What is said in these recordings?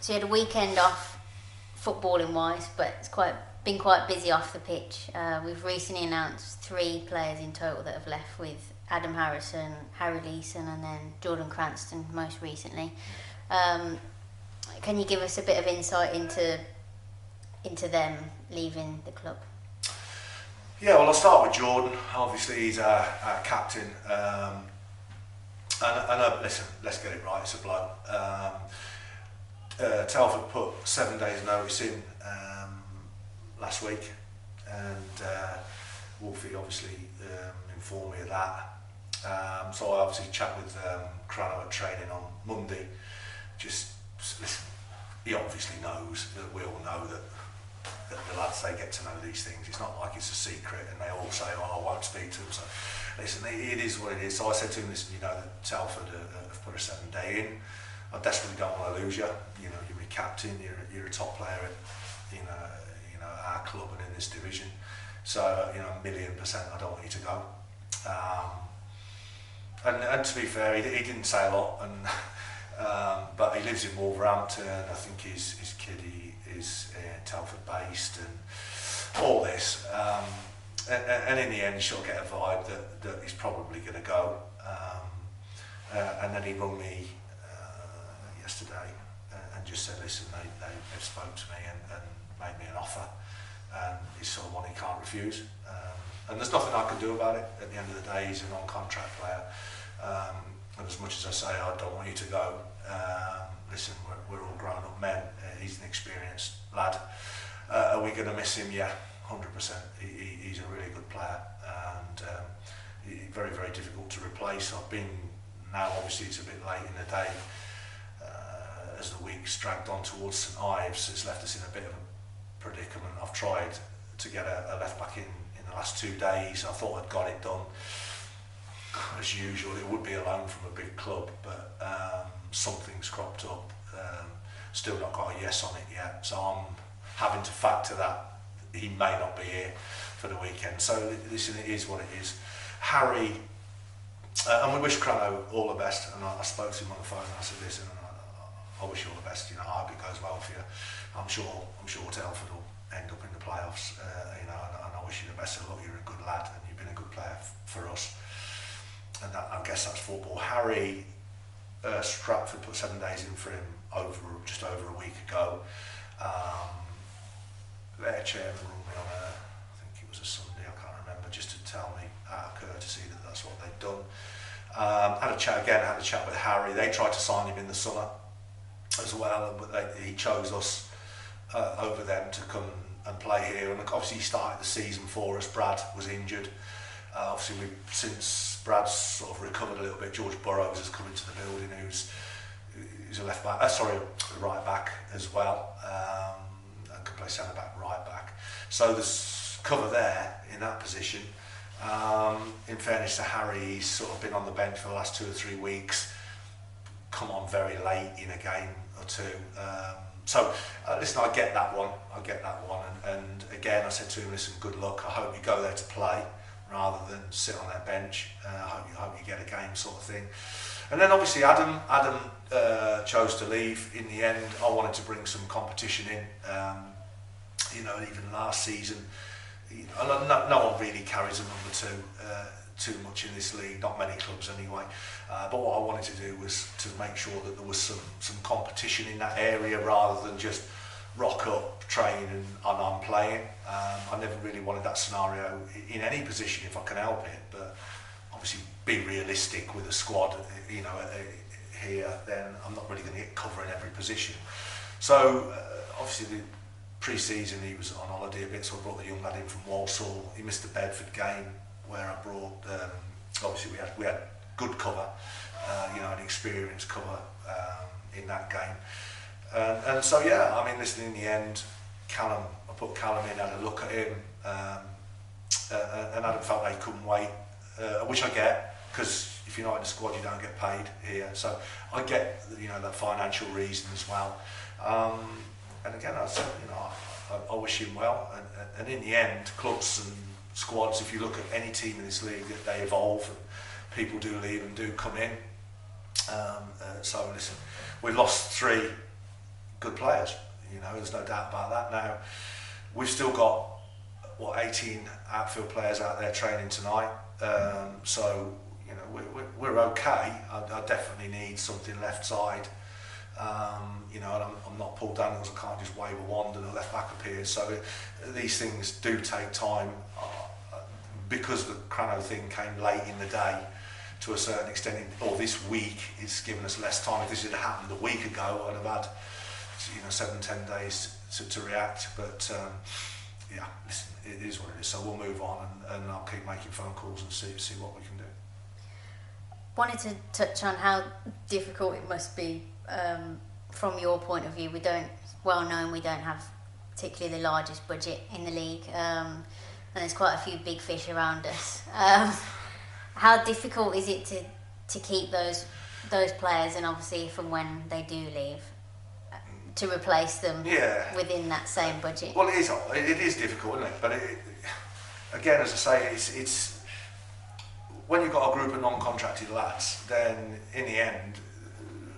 So you had a weekend off, footballing wise, but it's been quite busy off the pitch. We've recently announced 3 players in total that have left, with Adam Harrison, Harry Leeson, and then Jordan Cranston most recently. Um, can you give us a bit of insight into them leaving the club? Yeah, well, I'll start with Jordan. Obviously, he's our captain. Listen, let's get it right. It's a bloke. Telford put 7 days notice in last week, and Wolfie obviously informed me of that. So I obviously chat with Crano at training on Monday. Just listen, he obviously knows that we all know that the lads, they get to know these things. It's not like it's a secret and they all say, oh, I won't speak to them. So listen, it is what it is. So I said to him, listen, you know that Telford have put a 7-day in. I desperately don't want to lose you. You know, you're a captain, you're a top player at our club and in this division. So, you know, 1,000,000% I don't want you to go. And to be fair, he didn't say a lot, and but he lives in Wolverhampton. I think his kid is Telford based and all this. And in the end, you sort of get a vibe that he's probably going to go. And then he rung me yesterday and just said, listen, they've spoke to me and made me an offer, and it's sort of one he can't refuse. And there's nothing I can do about it. At the end of the day, he's a non-contract player. And as much as I say I don't want you to go, listen, we're all grown-up men. He's an experienced lad. Are we going to miss him? Yeah, 100%. He's a really good player, and very, very difficult to replace. I've been, now obviously it's a bit late in the day, as the week's dragged on towards St Ives, it's left us in a bit of a predicament. I've tried to get a left back in the last 2 days. I thought I'd got it done. As usual, it would be a loan from a big club, but something's cropped up. Still not got a yes on it yet, so I'm having to factor that he may not be here for the weekend. So listen, it is what it is. Harry, and we wish Crano all the best, and I spoke to him on the phone and I said, listen, I wish you all the best, you know, I hope it goes well for you. I'm sure Telford will end up in the playoffs, you know, and I wish you the best of luck. You're a good lad and you've been a good player for us. And that, I guess that's football. Harry, Stratford put 7 days in for him just over a week ago. Their chairman rung me on I think it was a Sunday, I can't remember, just to tell me out of courtesy that that's what they'd done. Had a chat with Harry. They tried to sign him in the summer as well, but he chose us over them to come and play here. And obviously he started the season for us. Brad was injured. Obviously since Brad's sort of recovered a little bit, George Burrows has come into the building, who's a left back, right back as well, and can play centre back, right back. So there's cover there in that position. In fairness to Harry, he's sort of been on the bench for the last 2 or 3 weeks, come on very late in a game or two. Listen, I get that one, and again I said to him, listen, good luck, I hope you go there to play rather than sit on their bench. I hope you get a game, sort of thing. And then obviously Adam chose to leave in the end. I wanted to bring some competition in. You know, even last season, you know, no one really carries a number 2 too much in this league, not many clubs anyway. But what I wanted to do was to make sure that there was some competition in that area rather than just rock up, train and I'm playing. I never really wanted that scenario in any position if I can help it, but obviously be realistic with a squad, you know, here, then I'm not really going to get cover in every position. So obviously the pre-season he was on holiday a bit, so I brought the young lad in from Walsall. He missed the Bedford game where I brought, obviously we had good cover, you know, an experienced cover in that game. And so yeah, I mean, listen, in the end, I put Callum in, had a look at him, and Adam felt they couldn't wait, which I get, because if you're not in the squad, you don't get paid here. So I get, you know, that financial reason as well. And again, I said, you know, I wish him well. And in the end, clubs and squads, if you look at any team in this league, that they evolve and people do leave and do come in. So listen, we've lost 3 good players. You know, there's no doubt about that. Now, we've still got 18 outfield players out there training tonight. So you know, we're okay. I definitely need something left side. You know, and I'm not Paul Daniels. I can't just wave a wand and a left back appears. So these things do take time. Because the Crano thing came late in the day, to a certain extent, or this week, it's given us less time. If this had happened a week ago, I'd have had 7-10 days to react. But yeah, listen, it is what it is. So we'll move on, and I'll keep making phone calls and see what we can do. Wanted to touch on how difficult it must be from your point of view. We don't have particularly the largest budget in the league, and there's quite a few big fish around us. How difficult is it to keep those players, and obviously from when they do leave, to replace them within that same budget? Well, it is difficult, isn't it? But again, as I say, it's when you've got a group of non-contracted lads, then in the end,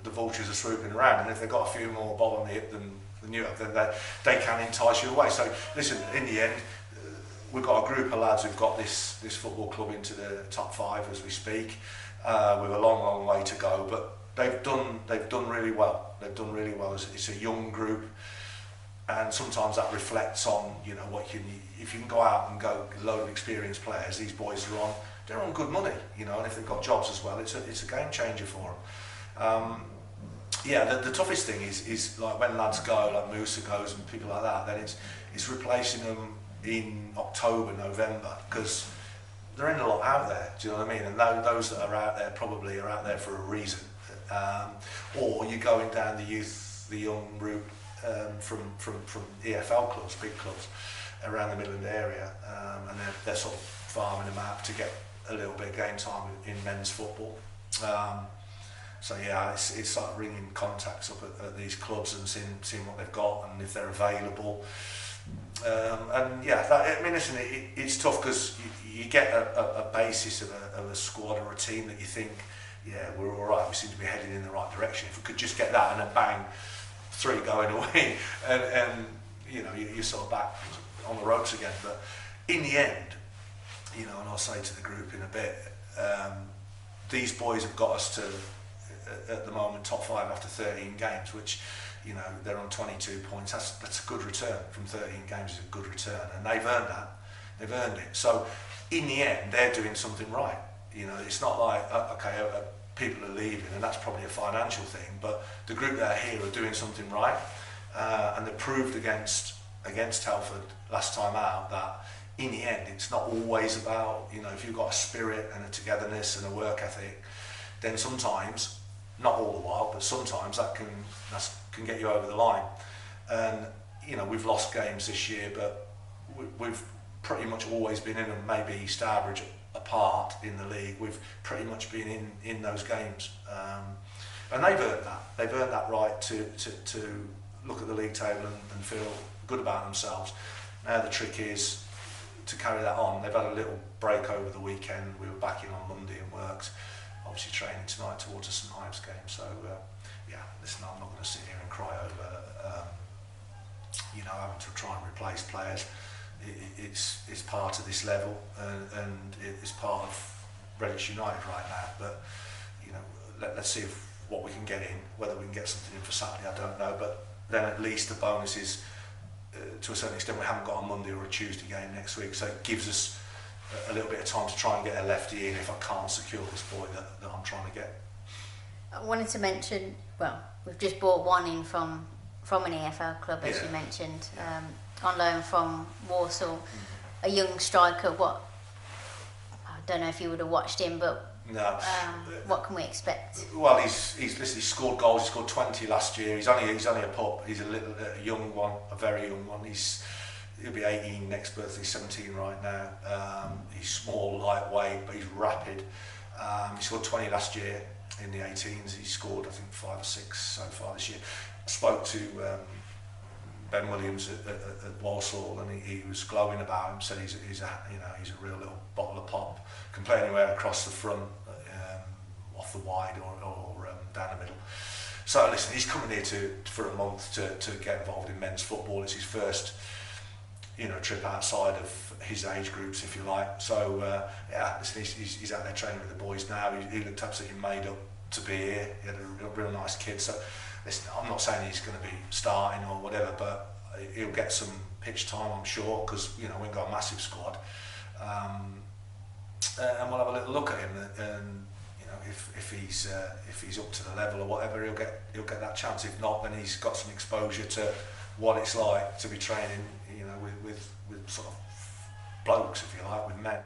the vultures are swooping around, and if they've got a few more bob on the hip than you have, then they can entice you away. So listen, in the end, we've got a group of lads who've got this football club into the top 5 as we speak, with a long way to go. But they've done really well. They've done really well. It's a young group, and sometimes that reflects on if you can go out and go a load of experienced players. These boys they're on good money, and if they've got jobs as well, it's a game changer for them. The toughest thing is like when lads go, like Musa goes and people like that. Then it's replacing them in October, November, because there ain't a lot out there. Do you know what I mean? And those that are out there probably are out there for a reason. Or you're going down the young route from EFL clubs, big clubs around the Midland area, and they're sort of farming them out to get a little bit of game time in men's football. So yeah, it's like ringing contacts up at these clubs and seeing what they've got and if they're available. And yeah, listen, it's tough because you get a basis of a squad or a team that you think, yeah, we're all right, we seem to be heading in the right direction. If we could just get that and then bang, 3 going away, and you're sort of back on the ropes again. But in the end, and I'll say to the group in a bit, these boys have got us to, at the moment, top 5 after 13 games, which, they're on 22 points. That's a good return. From 13 games is a good return, and they've earned that. They've earned it. So in the end, they're doing something right. It's not like people are leaving, and that's probably a financial thing. But the group that are here are doing something right, and they proved against Telford last time out that in the end, it's not always about if you've got a spirit and a togetherness and a work ethic, then sometimes, not all the while, but sometimes that can get you over the line. And we've lost games this year, but we've pretty much always been in them. Maybe Stourbridge apart in the league, we've pretty much been in those games, and they've earned that. They've earned that right to look at the league table and feel good about themselves. Now the trick is to carry that on. They've had a little break over the weekend. We were back in on Monday and worked. Obviously training tonight towards a St Ives game. So listen, I'm not going to sit here and cry over having to try and replace players. It's part of this level, and it's part of Redditch United right now. But let's see what we can get in. Whether we can get something in for Saturday, I don't know. But then at least the bonus is, to a certain extent, we haven't got a Monday or a Tuesday game next week, so it gives us a little bit of time to try and get a lefty in if I can't secure this boy that I'm trying to get. I wanted to mention, we've just bought one in from an EFL club, as you mentioned, on loan from Walsall, a young striker. I don't know if you would have watched him, but no. What can we expect? Well, he scored goals. He scored 20 last year. He's only a pup. He's a young one, a very young one. He'll be 18 next birthday. He's 17 right now. He's small, lightweight, but he's rapid. He scored 20 last year in the 18s. He scored, I think, 5 or 6 so far this year. I spoke to Ben Williams at Walsall, and he was glowing about him. Said he's a real little bottle of pop. Can play anywhere across the front, off the wide or down the middle. So listen, he's coming here for a month to get involved in men's football. It's his first, trip outside of his age groups, if you like. So yeah, listen, he's out there training with the boys now. He looked absolutely made up to be here. He had a real nice kid. So listen, I'm not saying he's going to be starting or whatever, but he'll get some pitch time, I'm sure, because we've got a massive squad. And we'll have a little look at him, and if he's up to the level or whatever, he'll get that chance. If not, then he's got some exposure to what it's like to be training, with sort of blokes, if you like, with men.